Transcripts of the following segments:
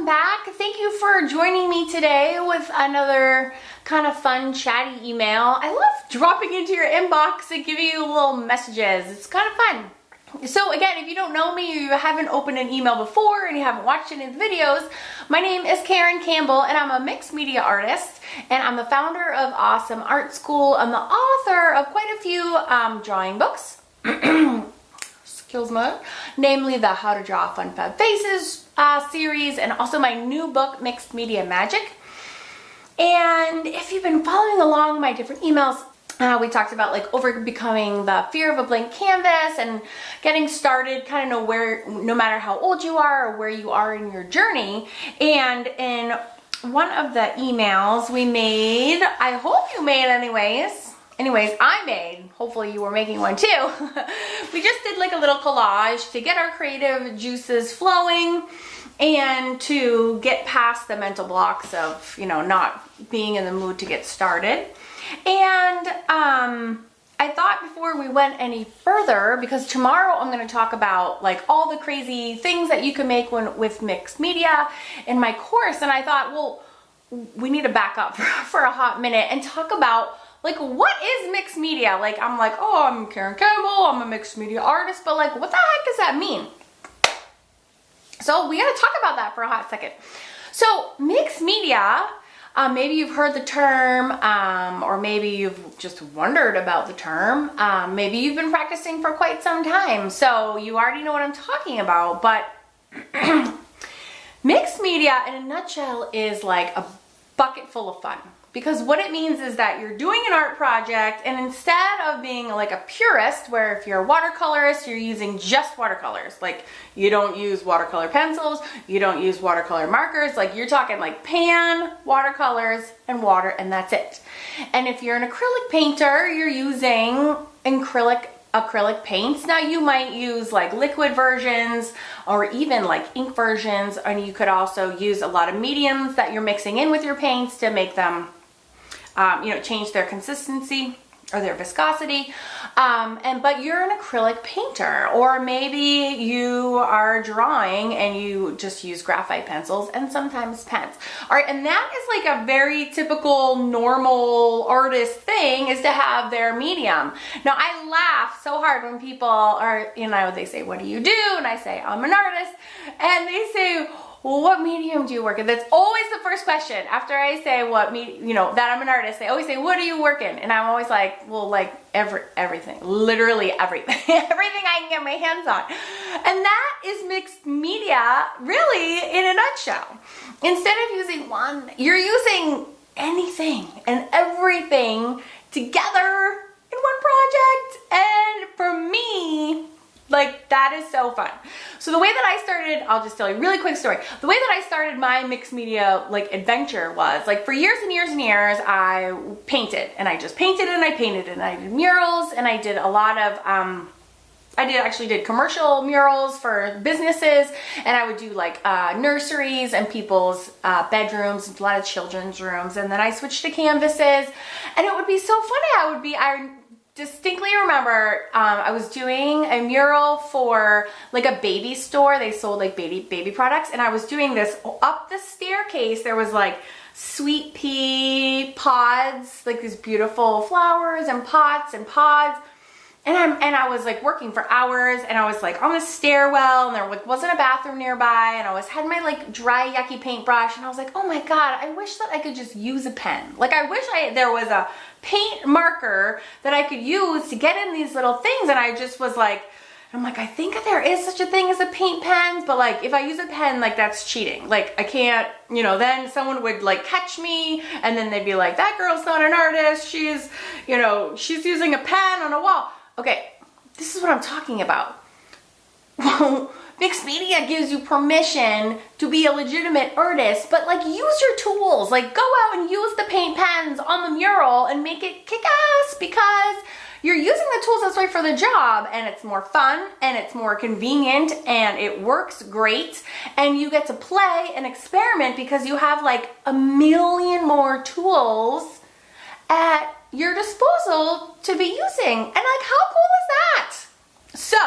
welcome back. Thank you for joining me today with another kind of fun chatty email. I love dropping into your inbox and giving you little messages. It's kind of fun. So again, if you don't know me, you haven't opened an email before and you haven't watched any of the videos, my name is Karen Campbell and I'm a mixed media artist and I'm the founder of Awesome Art School. I'm the author of quite a few drawing books. Skills mode, namely the How to Draw Fun Fab Faces series and also my new book, Mixed Media Magic. And if you've been following along my different emails, we talked about like overcoming the fear of a blank canvas and getting started kind of no matter how old you are or where you are in your journey. And in one of the emails we made, I hope you made anyways, I made, hopefully you were making one too. We just did like a little collage to get our creative juices flowing and to get past the mental blocks of, not being in the mood to get started. And I thought before we went any further, because tomorrow I'm going to talk about like all the crazy things that you can make with mixed media in my course. And I thought, well, we need to back up for a hot minute and talk about like, what is mixed media? Like, I'm like, oh, I'm Karen Campbell, I'm a mixed media artist, but like, what the heck does that mean? So we gotta talk about that for a hot second. So mixed media, maybe you've heard the term, or maybe you've just wondered about the term. Maybe you've been practicing for quite some time, so you already know what I'm talking about, but mixed media in a nutshell is like a bucket full of fun. Because what it means is that you're doing an art project and instead of being like a purist, where if you're a watercolorist, you're using just watercolors. Like you don't use watercolor pencils, you don't use watercolor markers, like you're talking like pan, watercolors, and water, and that's it. And if you're an acrylic painter, you're using acrylic paints. Now you might use like liquid versions or even like ink versions, and you could also use a lot of mediums that you're mixing in with your paints to make them change their consistency or their viscosity. But you're an acrylic painter, or maybe you are drawing and you just use graphite pencils and sometimes pens. All right, and that is like a very typical normal artist thing, is to have their medium. Now I laugh so hard when people are, they say, what do you do? And I say, I'm an artist. And they say, well, what medium do you work in? That's always the first question. After I say that I'm an artist, they always say, what do you work in? And I'm always like, well, like everything, literally everything, everything I can get my hands on. And that is mixed media, really, in a nutshell. Instead of using one, you're using anything and everything together in one project. And for me, like, that is so fun. So the way that I started, I'll just tell you a really quick story. The way that I started my mixed media like adventure was like for years and years and years, I painted and I just painted and I painted and I did murals and I did a lot of, I did commercial murals for businesses, and I would do like nurseries and people's bedrooms, a lot of children's rooms. And then I switched to canvases and it would be so funny. I distinctly remember I was doing a mural for like a baby store. They sold like baby products, and I was doing this up the staircase. There was like sweet pea pods, like these beautiful flowers and pots and pods. And I was like working for hours, and I was like on the stairwell, and there wasn't a bathroom nearby, and I had my like dry yucky paintbrush, and I was like, oh my God, I wish that I could just use a pen. Like I wish there was a paint marker that I could use to get in these little things. And I just was like, I'm like, I think there is such a thing as a paint pen, but like if I use a pen, like that's cheating. Like I can't, then someone would like catch me, and then they'd be like, that girl's not an artist. She's using a pen on a wall. Okay, this is what I'm talking about. Mixed media gives you permission to be a legitimate artist, but like use your tools. Like go out and use the paint pens on the mural and make it kick ass, because you're using the tools that's right for the job, and it's more fun and it's more convenient and it works great, and you get to play and experiment because you have like a million more tools at your disposal to be using. And like, how cool is that? So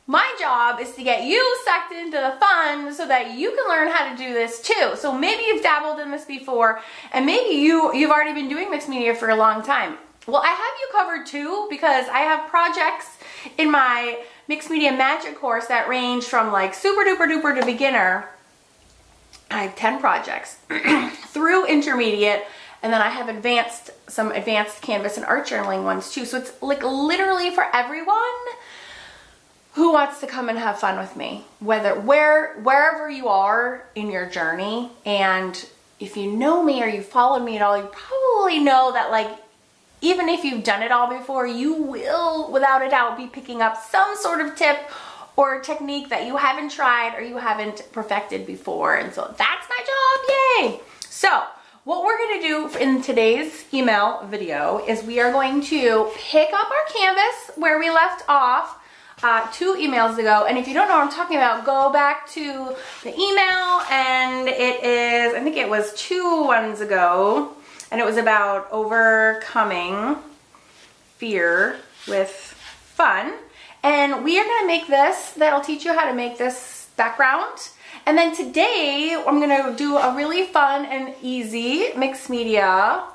My job is to get you sucked into the fun so that you can learn how to do this too. So maybe you've dabbled in this before, and maybe you've already been doing mixed media for a long time. Well, I have you covered too, because I have projects in my mixed media magic course that range from like super duper duper to beginner. I have 10 projects through intermediate, and then I have some advanced canvas and art journaling ones too. So it's like literally for everyone who wants to come and have fun with me, wherever you are in your journey. And if you know me or you followed me at all, you probably know that like, even if you've done it all before, you will, without a doubt, be picking up some sort of tip or technique that you haven't tried or you haven't perfected before. And so that's my job, yay! So what we're gonna do in today's email video is we are going to pick up our canvas where we left off 2 emails ago. And if you don't know what I'm talking about, go back to the email, and it is, I think it was 2 ones ago, and it was about overcoming fear with fun. And we are gonna make this, that'll teach you how to make this background. And then today, I'm gonna do a really fun and easy mixed media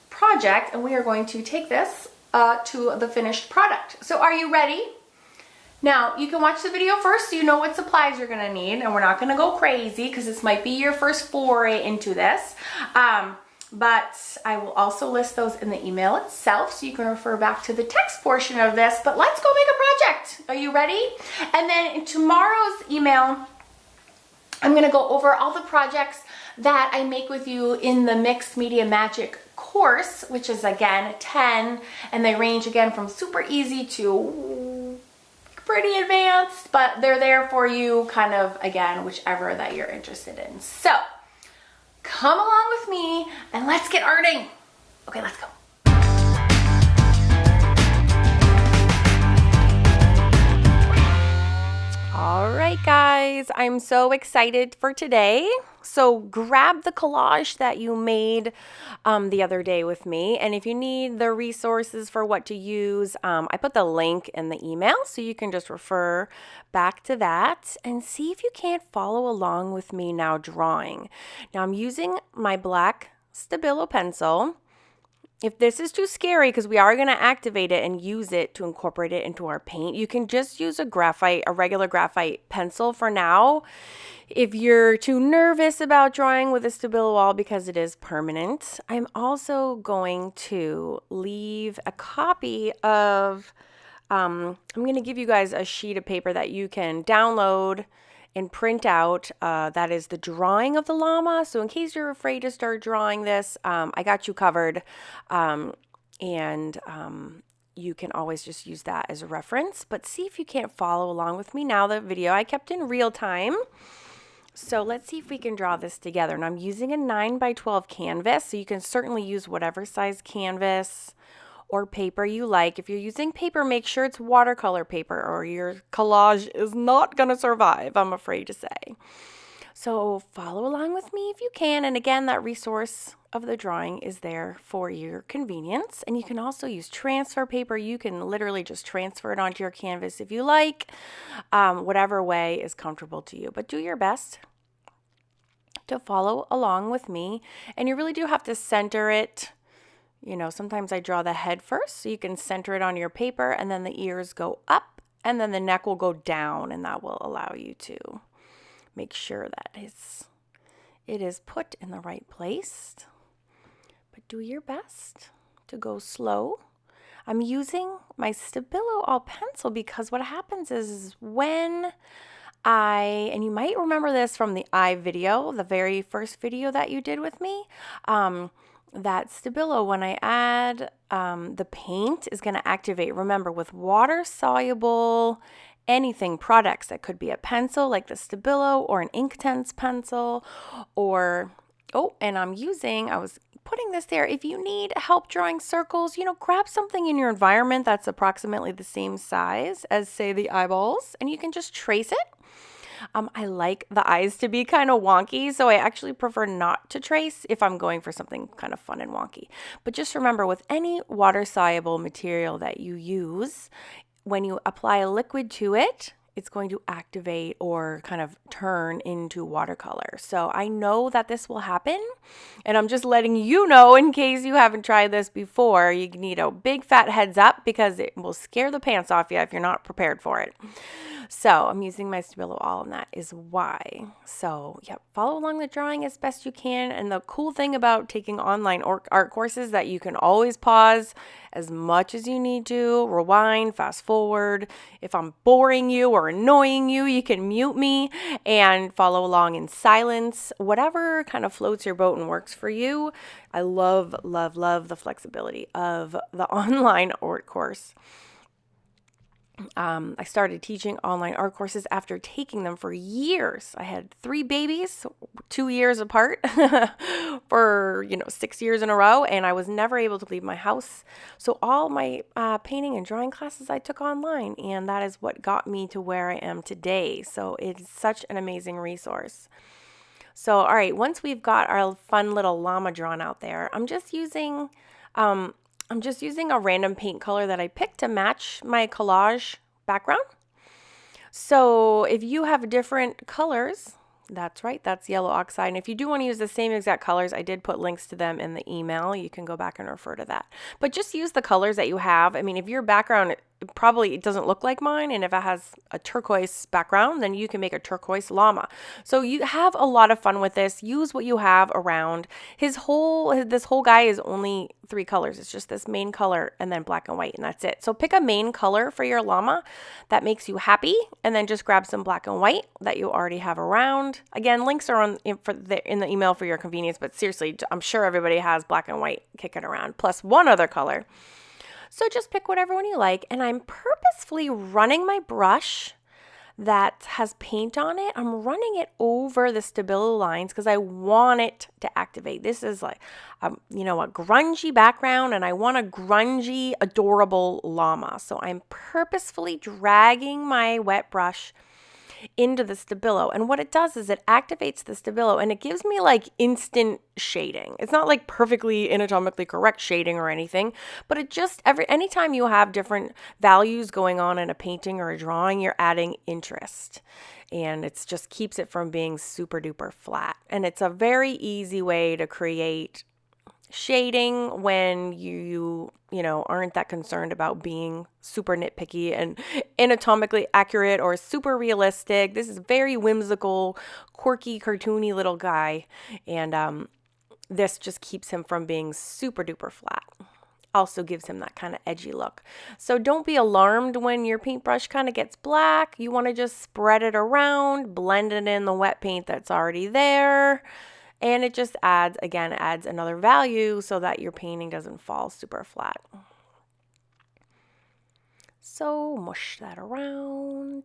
project, and we are going to take this to the finished product. So are you ready? Now, you can watch the video first so you know what supplies you're gonna need, and we're not gonna go crazy because this might be your first foray into this. But I will also list those in the email itself so you can refer back to the text portion of this. But let's go make a project. Are you ready? And then in tomorrow's email, I'm gonna go over all the projects that I make with you in the Mixed Media Magic course, which is again 10, and they range again from super easy to pretty advanced, but they're there for you kind of, again, whichever that you're interested in. So come along with me and let's get arting. Okay, let's go. All right, guys, I'm so excited for today. So grab the collage that you made the other day with me. And if you need the resources for what to use, I put the link in the email so you can just refer back to that and see if you can't follow along with me now drawing. Now I'm using my black Stabilo pencil. If this is too scary, because we are going to activate it and use it to incorporate it into our paint, you can just use a regular graphite pencil for now. If you're too nervous about drawing with a Stabilo wall because it is permanent, I'm also going to leave a copy of, I'm going to give you guys a sheet of paper that you can download and print out. That is the drawing of the llama. So in case you're afraid to start drawing this, I got you covered. You can always just use that as a reference. But see if you can't follow along with me now. The video I kept in real time. So let's see if we can draw this together. And I'm using a 9x12 canvas. So you can certainly use whatever size canvas or paper you like. If you're using paper, make sure it's watercolor paper or your collage is not going to survive, I'm afraid to say. So follow along with me if you can. And again, that resource of the drawing is there for your convenience. And you can also use transfer paper. You can literally just transfer it onto your canvas if you like, whatever way is comfortable to you. But do your best to follow along with me. And you really do have to center it. You know, sometimes I draw the head first, so you can center it on your paper, and then the ears go up, and then the neck will go down, and that will allow you to make sure that it is put in the right place. But do your best to go slow. I'm using my Stabilo all pencil because what happens is when and you might remember this from the eye video, the very first video that you did with me, that Stabilo, when I add the paint, is going to activate. Remember, with water-soluble anything products, that could be a pencil like the Stabilo or an Inktense pencil, or, and I was putting this there. If you need help drawing circles, grab something in your environment that's approximately the same size as, say, the eyeballs, and you can just trace it. I like the eyes to be kind of wonky, so I actually prefer not to trace if I'm going for something kind of fun and wonky. But just remember, with any water-soluble material that you use, when you apply a liquid to it, it's going to activate or kind of turn into watercolor. So I know that this will happen, and I'm just letting you know in case you haven't tried this before. You need a big fat heads up because it will scare the pants off you if you're not prepared for it. So I'm using my Stabilo all, and that is why. So yeah, follow along the drawing as best you can. And the cool thing about taking online art courses is that you can always pause as much as you need to, rewind, fast forward. If I'm boring you or annoying you, you can mute me and follow along in silence, whatever kind of floats your boat and works for you. I love, love, love the flexibility of the online art course. I started teaching online art courses after taking them for years. I had 3 babies, 2 years apart for, 6 years in a row, and I was never able to leave my house. So all my painting and drawing classes I took online, and that is what got me to where I am today. So it's such an amazing resource. So, all right, once we've got our fun little llama drawn out there, I'm just using a random paint color that I picked to match my collage background. So if you have different colors, that's right, that's yellow oxide. And if you do want to use the same exact colors, I did put links to them in the email. You can go back and refer to that. But just use the colors that you have. I mean, if your background probably doesn't look like mine, and if it has a turquoise background, then you can make a turquoise llama. So you have a lot of fun with this. Use what you have around. This whole guy is only 3 colors. It's just this main color and then black and white, and that's it. So pick a main color for your llama that makes you happy, and then just grab some black and white that you already have around. Again, links are in the email for your convenience, but seriously, I'm sure everybody has black and white kicking around, plus one other color. So just pick whatever one you like, and I'm purposefully running my brush that has paint on it. I'm running it over the Stabilo lines because I want it to activate. This is like, a grungy background, and I want a grungy, adorable llama. So I'm purposefully dragging my wet brush into the Stabilo, and what it does is it activates the Stabilo, and it gives me like instant shading. It's not like perfectly anatomically correct shading or anything, but it just anytime you have different values going on in a painting or a drawing, you're adding interest, and it just keeps it from being super duper flat. And it's a very easy way to create shading when you aren't that concerned about being super nitpicky and anatomically accurate or super realistic. This is very whimsical, quirky, cartoony little guy, and this just keeps him from being super duper flat. Also gives him that kind of edgy look. So don't be alarmed when your paintbrush kind of gets black. You want to just spread it around, blend it in the wet paint that's already there. And it just adds another value so that your painting doesn't fall super flat. So mush that around.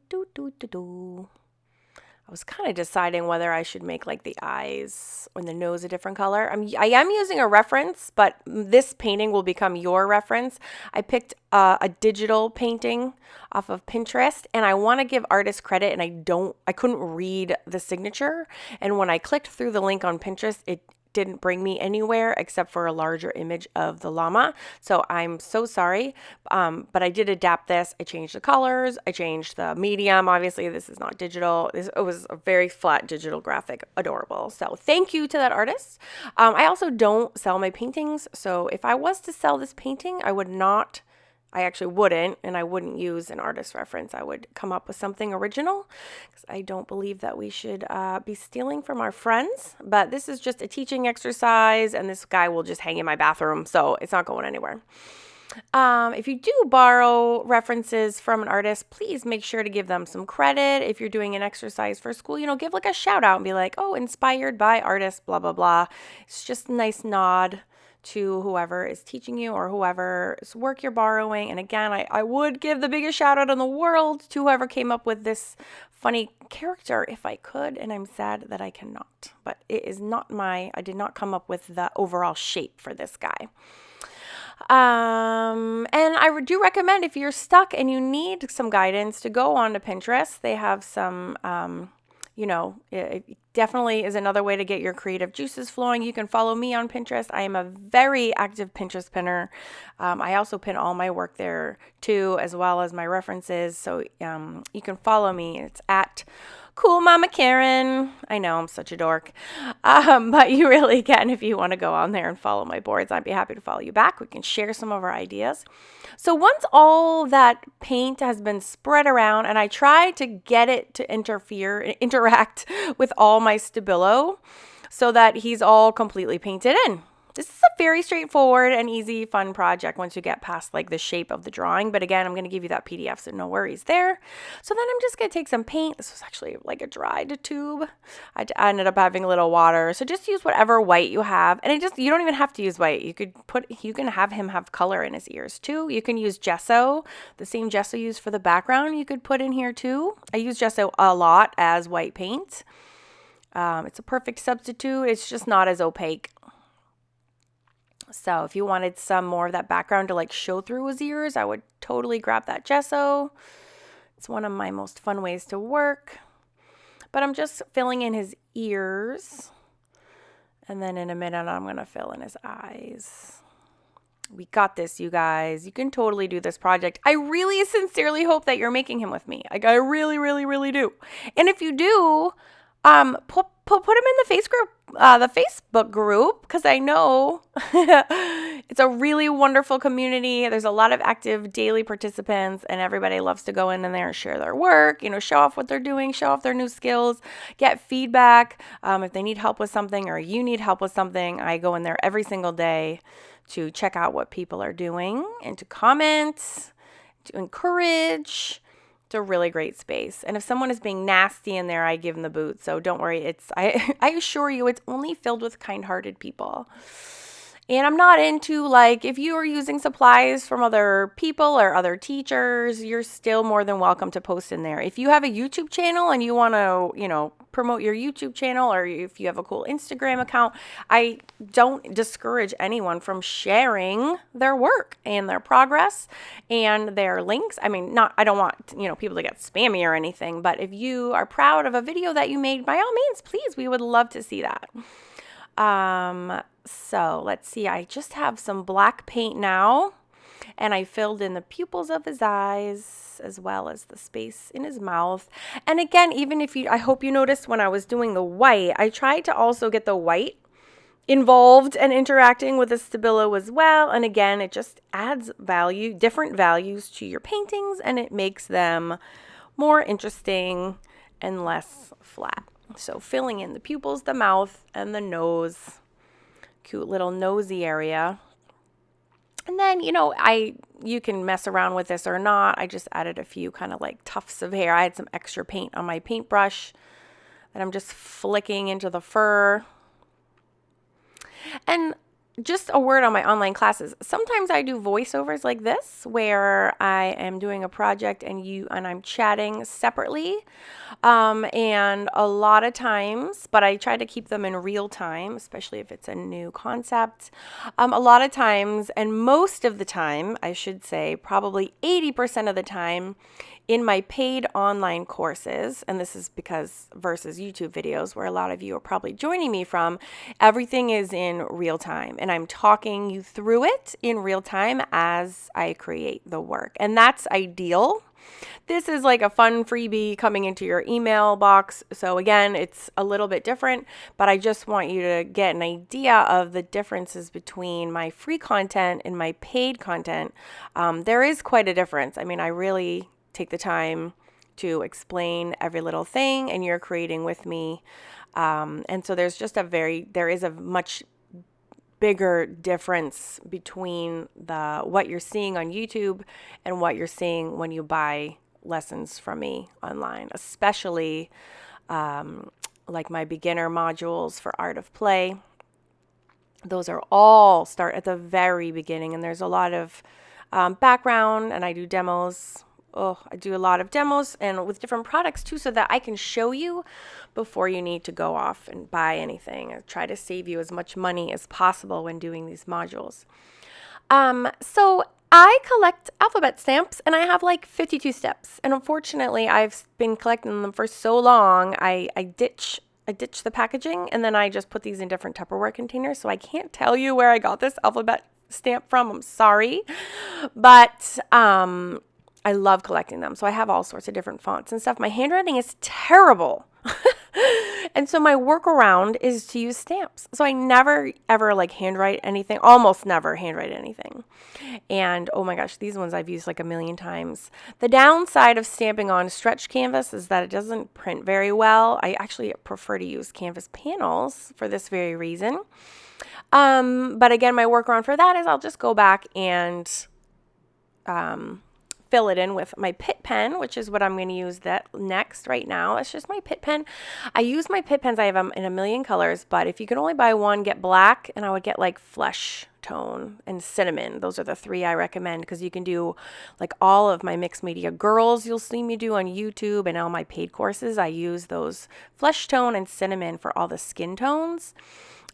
I was kind of deciding whether I should make like the eyes or the nose a different color. I am using a reference, but this painting will become your reference. I picked a digital painting off of Pinterest, and I want to give artists credit, and I couldn't read the signature. And when I clicked through the link on Pinterest, it didn't bring me anywhere except for a larger image of the llama. So I'm so sorry, but I did adapt this. I changed the colors. I changed the medium. Obviously, this is not digital. It was a very flat digital graphic. Adorable. So thank you to that artist. I also don't sell my paintings. So if I was to sell this painting, I actually wouldn't, and I wouldn't use an artist reference. I would come up with something original because I don't believe that we should be stealing from our friends. But this is just a teaching exercise, and this guy will just hang in my bathroom, so it's not going anywhere. If you do borrow references from an artist, please make sure to give them some credit. If you're doing an exercise for school, give like a shout out and be like, oh, inspired by artist, blah, blah, blah. It's just a nice nod to whoever is teaching you or whoever's work you're borrowing. And again, I would give the biggest shout out in the world to whoever came up with this funny character if I could, and I'm sad that I cannot. But it is not I did not come up with the overall shape for this guy. And I do recommend, if you're stuck and you need some guidance, to go on to Pinterest. They have some it definitely is another way to get your creative juices flowing. You can follow me on Pinterest. I am a very active Pinterest pinner. I also pin all my work there too, as well as my references. So you can follow me. It's at Cool Mama Karen. I know I'm such a dork, but you really can if you want to go on there and follow my boards. I'd be happy to follow you back. We can share some of our ideas. So once all that paint has been spread around, and I try to get it to interact with all my Stabilo so that he's all completely painted in. This is a very straightforward and easy, fun project once you get past like the shape of the drawing. But again, I'm going to give you that PDF, so no worries there. So then I'm just going to take some paint. This was actually like a dried tube. I ended up having a little water. So just use whatever white you have. And you don't even have to use white. You can have him have color in his ears too. You can use gesso, the same gesso used for the background you could put in here too. I use gesso a lot as white paint. It's a perfect substitute. It's just not as opaque. So if you wanted some more of that background to like show through his ears, I would totally grab that gesso. It's one of my most fun ways to work. But I'm just filling in his ears. And then in a minute, I'm going to fill in his eyes. We got this, you guys. You can totally do this project. I really sincerely hope that you're making him with me. Like, I really, really, really do. And if you do, put him in the Facebook group, because I know it's a really wonderful community. There's a lot of active daily participants, and everybody loves to go in there and share their work, show off what they're doing, show off their new skills, get feedback. If they need help with something or you need help with something, I go in there every single day to check out what people are doing and to comment, to encourage. It's a really great space. And if someone is being nasty in there, I give them the boot. So don't worry. I assure you, it's only filled with kind-hearted people. And I'm not into, like, if you are using supplies from other people or other teachers, you're still more than welcome to post in there. If you have a YouTube channel and you want to, promote your YouTube channel, or if you have a cool Instagram account, I don't discourage anyone from sharing their work and their progress and their links. I mean, I don't want, people to get spammy or anything, but if you are proud of a video that you made, by all means, please, we would love to see that. So let's see, I just have some black paint now, and I filled in the pupils of his eyes as well as the space in his mouth. And again, I hope you noticed when I was doing the white, I tried to also get the white involved and interacting with the Stabilo as well. And again, it just adds different values to your paintings, and it makes them more interesting and less flat. So filling in the pupils, the mouth, and the nose. Cute little nosy area. And then, you can mess around with this or not. I just added a few kind of like tufts of hair. I had some extra paint on my paintbrush that I'm just flicking into the fur. And just a word on my online classes. Sometimes I do voiceovers like this, where I am doing a project and I'm chatting separately. And a lot of times, but I try to keep them in real time, especially if it's a new concept. A lot of times, and most of the time, I should say probably 80% of the time, in my paid online courses, and this is versus YouTube videos, where a lot of you are probably joining me from, everything is in real time, and I'm talking you through it in real time as I create the work, and that's ideal. This is like a fun freebie coming into your email box. So again, it's a little bit different, but I just want you to get an idea of the differences between my free content and my paid content. There is quite a difference. I mean, I really take the time to explain every little thing, and you're creating with me. And so there is a much bigger difference between what you're seeing on YouTube and what you're seeing when you buy lessons from me online, especially like my beginner modules for Art of Play. Those are all start at the very beginning, and there's a lot of background, and I do demos. I do a lot of demos and with different products too, so that I can show you before you need to go off and buy anything. I try to save you as much money as possible when doing these modules. So I collect alphabet stamps and I have like 52 steps. And unfortunately, I've been collecting them for so long, I ditch the packaging and then I just put these in different Tupperware containers. So I can't tell you where I got this alphabet stamp from. I'm sorry. But I love collecting them. So I have all sorts of different fonts and stuff. My handwriting is terrible. And so my workaround is to use stamps. So I never, ever like handwrite anything, almost never handwrite anything. And oh my gosh, these ones I've used like a million times. The downside of stamping on stretch canvas is that it doesn't print very well. I actually prefer to use canvas panels for this very reason. But again, my workaround for that is I'll just go back and fill it in with my Pitt pen, which is what I'm going to use that next right now. That's just my Pitt pen. I use my Pitt pens. I have them in a million colors, but if you can only buy one, get black, and I would get like flesh tone and cinnamon. Those are the three I recommend because you can do like all of my mixed media girls you'll see me do on YouTube and all my paid courses. I use those flesh tone and cinnamon for all the skin tones,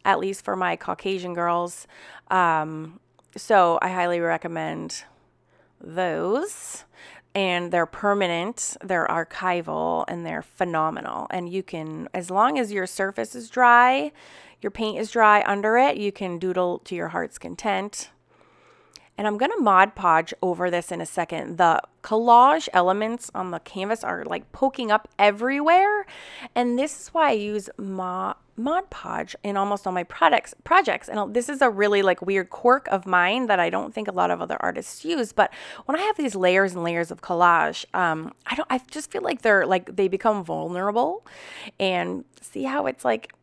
at least for my Caucasian girls. So I highly recommend those, and they're permanent, they're archival, and they're phenomenal. And you can, as long as your surface is dry, your paint is dry under it, you can doodle to your heart's content. And I'm going to Mod Podge over this in a second. The collage elements on the canvas are like poking up everywhere. And this is why I use Mod Podge in almost all my projects. And this is a really like weird quirk of mine that I don't think a lot of other artists use. But when I have these layers and layers of collage, I just feel like they become vulnerable. And see how it's like,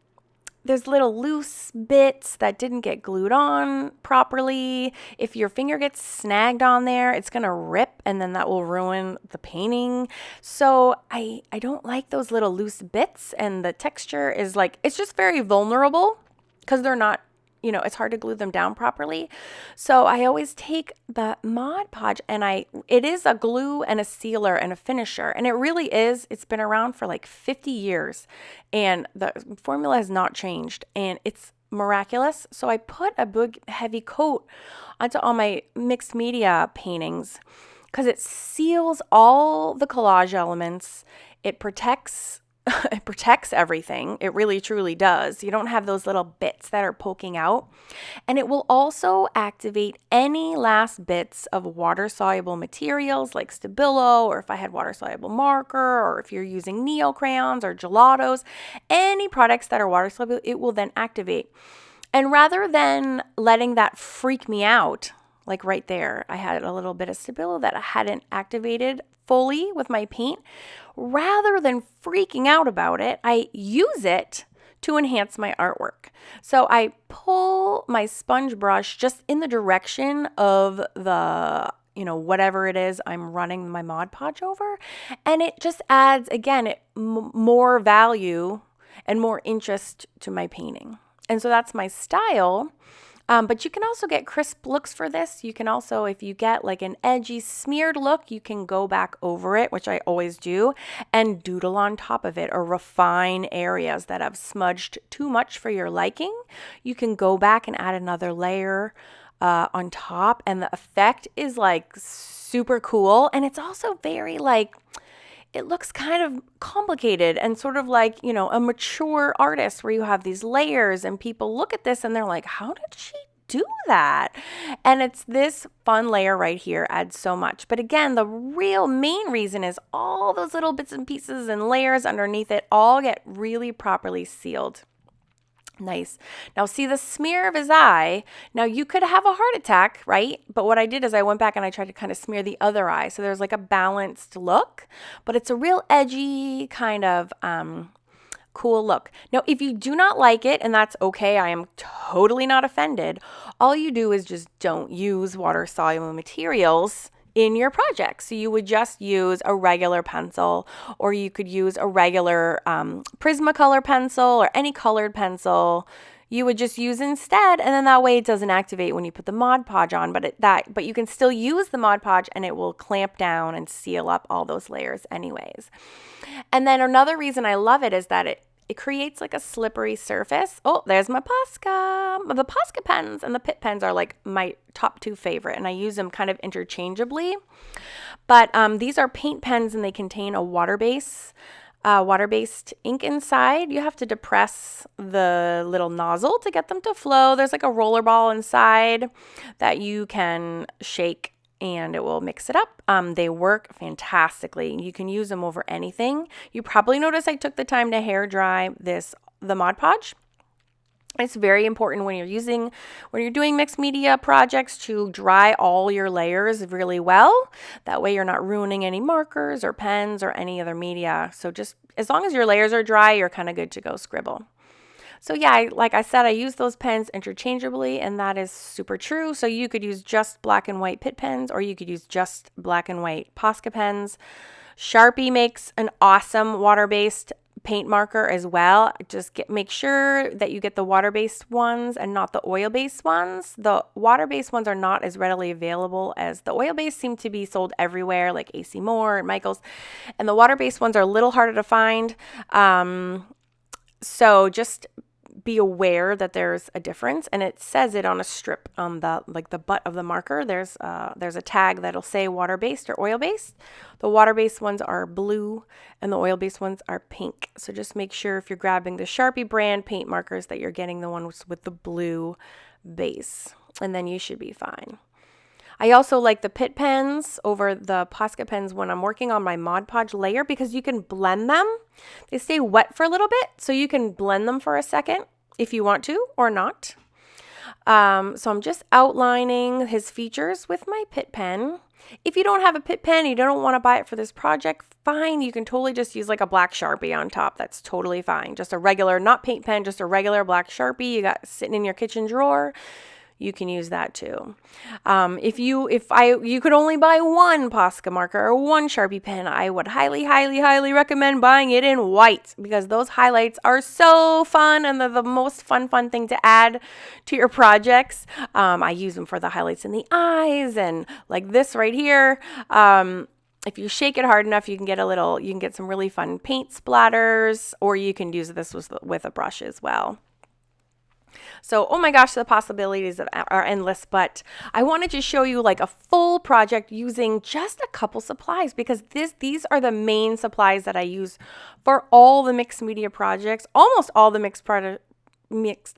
there's little loose bits that didn't get glued on properly. If your finger gets snagged on there, it's going to rip and then that will ruin the painting. So I don't like those little loose bits, and the texture is like, it's just very vulnerable because they're not, it's hard to glue them down properly. So I always take the Mod Podge and it is a glue and a sealer and a finisher. And it really is. It's been around for like 50 years and the formula has not changed and it's miraculous. So I put a big heavy coat onto all my mixed media paintings because it seals all the collage elements. It protects everything. It really truly does. You don't have those little bits that are poking out. And it will also activate any last bits of water-soluble materials like Stabilo, or if I had water-soluble marker, or if you're using Neo crayons or gelatos, any products that are water-soluble, it will then activate. And rather than letting that freak me out, like right there, I had a little bit of Stabilo that I hadn't activated fully with my paint. Rather than freaking out about it, I use it to enhance my artwork. So I pull my sponge brush just in the direction of the, whatever it is I'm running my Mod Podge over. And it just adds, again, more value and more interest to my painting. And so that's my style. But you can also get crisp looks for this. You can also, if you get like an edgy smeared look, you can go back over it, which I always do, and doodle on top of it or refine areas that have smudged too much for your liking. You can go back and add another layer on top, and the effect is like super cool. And it's also very like, it looks kind of complicated and sort of like, a mature artist where you have these layers and people look at this and they're like, how did she do that? And it's this fun layer right here adds so much. But again, the real main reason is all those little bits and pieces and layers underneath it all get really properly sealed. Nice. Now see the smear of his eye. Now you could have a heart attack, right? But what I did is I went back and I tried to kind of smear the other eye. So there's like a balanced look, but it's a real edgy kind of cool look. Now, if you do not like it, and that's okay, I am totally not offended. All you do is just don't use water-soluble materials in your project. So you would just use a regular pencil, or you could use a regular Prismacolor pencil or any colored pencil. You would just use instead, and then that way it doesn't activate when you put the Mod Podge on, but you can still use the Mod Podge and it will clamp down and seal up all those layers anyways. And then another reason I love it is that it creates like a slippery surface. Oh, there's my Posca. The Posca pens and the Pitt pens are like my top 2 favorite, and I use them kind of interchangeably. But these are paint pens, and they contain a water-based ink inside. You have to depress the little nozzle to get them to flow. There's like a roller ball inside that you can shake and it will mix it up. They work fantastically. You can use them over anything. You probably noticed I took the time to hair dry the Mod Podge. It's very important when you're doing mixed media projects to dry all your layers really well. That way you're not ruining any markers or pens or any other media. So just as long as your layers are dry, you're kind of good to go scribble. So yeah, like I said, I use those pens interchangeably, and that is super true. So you could use just black and white Pitt pens, or you could use just black and white Posca pens. Sharpie makes an awesome water-based paint marker as well. Just make sure that you get the water-based ones and not the oil-based ones. The water-based ones are not as readily available as the oil-based seem to be sold everywhere, like AC Moore and Michaels. And the water-based ones are a little harder to find. So just be aware that there's a difference, and it says it on a strip on the butt of the marker. There's a tag that'll say water-based or oil-based. The water-based ones are blue and the oil-based ones are pink. So just make sure if you're grabbing the Sharpie brand paint markers that you're getting the ones with the blue base, and then you should be fine. I also like the Pitt pens over the Posca pens when I'm working on my Mod Podge layer because you can blend them. They stay wet for a little bit, so you can blend them for a second if you want to or not. So I'm just outlining his features with my Pitt pen. If you don't have a Pitt pen, you don't want to buy it for this project, fine. You can totally just use like a black Sharpie on top. That's totally fine. Just a regular, not paint pen, just a regular black Sharpie you got sitting in your kitchen drawer. You can use that too. If you could only buy one Posca marker or one Sharpie pen, I would highly, highly, highly recommend buying it in white because those highlights are so fun and they're the most fun thing to add to your projects. I use them for the highlights in the eyes and like this right here. If you shake it hard enough, you can get some really fun paint splatters, or you can use this with a brush as well. So, oh my gosh, the possibilities are endless, but I wanted to show you like a full project using just a couple supplies because these are the main supplies that I use for all the mixed media projects, almost all the mixed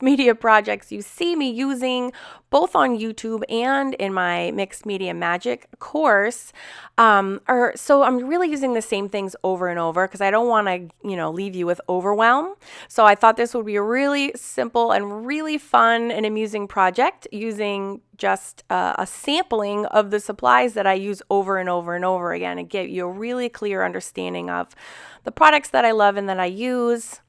media projects you see me using both on YouTube and in my Mixed Media Magic course. So I'm really using the same things over and over because I don't want to, leave you with overwhelm. So I thought this would be a really simple and really fun and amusing project using just a sampling of the supplies that I use over and over and over again and give you a really clear understanding of the products that I love and that I use,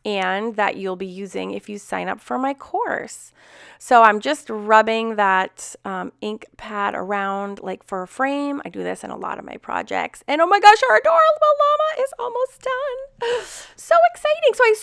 and that you'll be using if you sign up for my course. So I'm just rubbing that ink pad around like for a frame. I do this in a lot of my projects. And oh my gosh, our adorable llama is almost done. So exciting. So I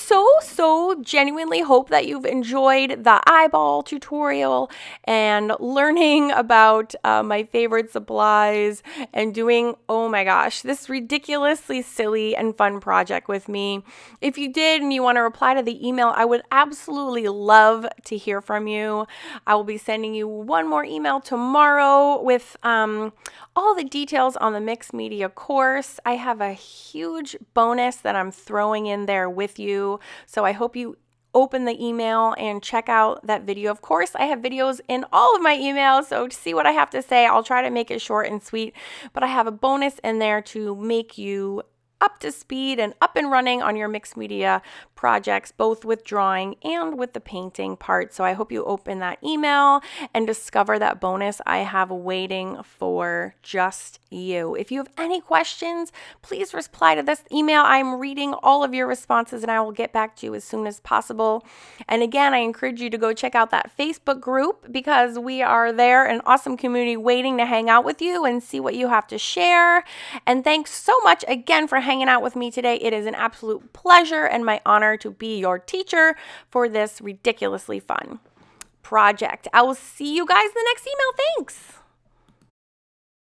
so genuinely hope that you've enjoyed the eyeball tutorial and learning about my favorite supplies and doing, oh my gosh, this ridiculously silly and fun project with me. If you did and you want to reply to the email, I would absolutely love to hear from you. I will be sending you one more email tomorrow with all the details on the mixed media course. I have a huge bonus that I'm throwing in there with you. So I hope you open the email and check out that video. Of course, I have videos in all of my emails, so to see what I have to say, I'll try to make it short and sweet, but I have a bonus in there to make you up to speed and up and running on your mixed media projects, both with drawing and with the painting part. So I hope you open that email and discover that bonus I have waiting for just you. If you have any questions, please reply to this email. I'm reading all of your responses and I will get back to you as soon as possible. And again, I encourage you to go check out that Facebook group because we are there, an awesome community waiting to hang out with you and see what you have to share. And thanks so much again for hanging out with me today. It is an absolute pleasure and my honor to be your teacher for this ridiculously fun project. I will see you guys in the next email. Thanks.